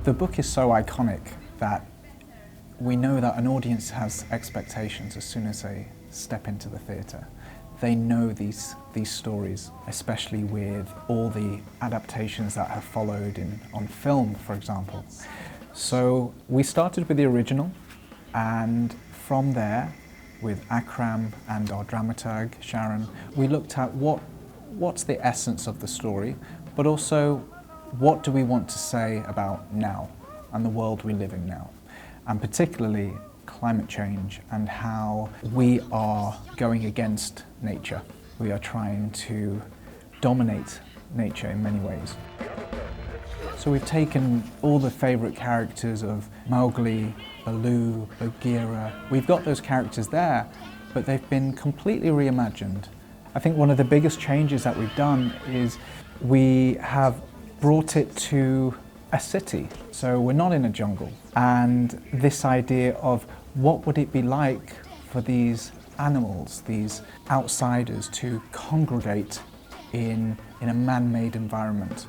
The book is so iconic that we know that an audience has expectations as soon as they step into the theatre. They know these stories, especially with all the adaptations that have followed on film, for example. So we started with the original, and from there, with Akram and our dramaturg, Sharon, we looked at what's the essence of the story, but also what do we want to say about now and the world we live in now, and particularly climate change and how we are going against nature. We are trying to dominate nature in many ways. So we've taken all the favourite characters of Mowgli, Baloo, Bagheera. We've got those characters there, but they've been completely reimagined. I think one of the biggest changes that we've done is we have brought it to a city. So we're not in a jungle. And this idea of what would it be like for these animals, these outsiders, to congregate in a man-made environment.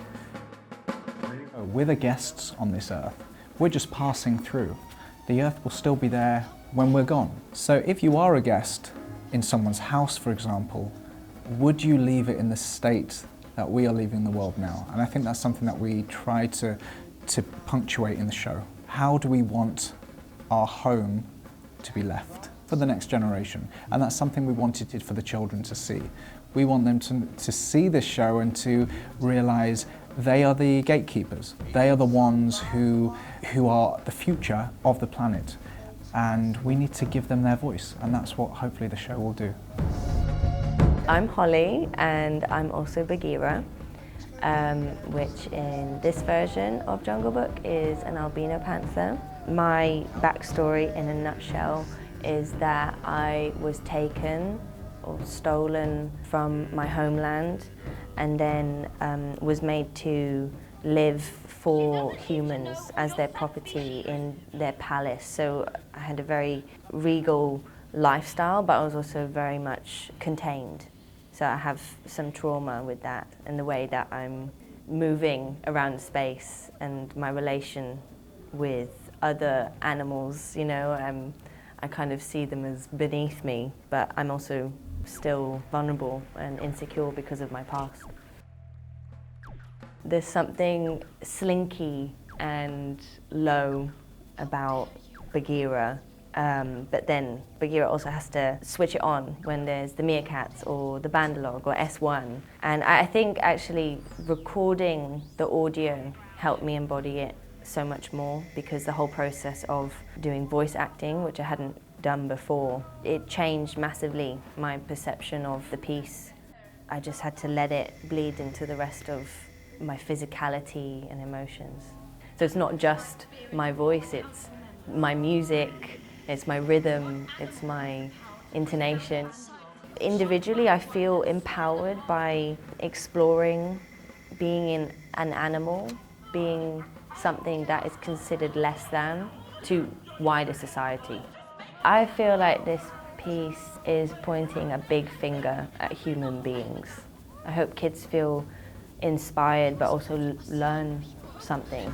We're the guests on this earth. We're just passing through. The earth will still be there when we're gone. So if you are a guest in someone's house, for example, would you leave it in the state that we are leaving the world now? And I think that's something that we try to punctuate in the show. How do we want our home to be left for the next generation? And that's something we wanted for the children to see. We want them to see this show and to realise they are the gatekeepers. They are the ones who are the future of the planet. And we need to give them their voice. And that's what hopefully the show will do. I'm Holly, and I'm also Bagheera, which in this version of Jungle Book is an albino panther. My backstory in a nutshell is that I was taken or stolen from my homeland and then was made to live for humans as their property in their palace. So I had a very regal lifestyle, but I was also very much contained. So I have some trauma with that and the way that I'm moving around space and my relation with other animals, you know. I kind of see them as beneath me, but I'm also still vulnerable and insecure because of my past. There's something slinky and low about Bagheera, but then Bagheera also has to switch it on when there's the meerkats or the bandalog or S1. And I think actually recording the audio helped me embody it so much more, because the whole process of doing voice acting, which I hadn't done before, it changed massively my perception of the piece. I just had to let it bleed into the rest of my physicality and emotions. So it's not just my voice, it's my music, it's my rhythm, it's my intonation. Individually, I feel empowered by exploring being in an animal, being something that is considered less than to wider society. I feel like this piece is pointing a big finger at human beings. I hope kids feel inspired but also learn something.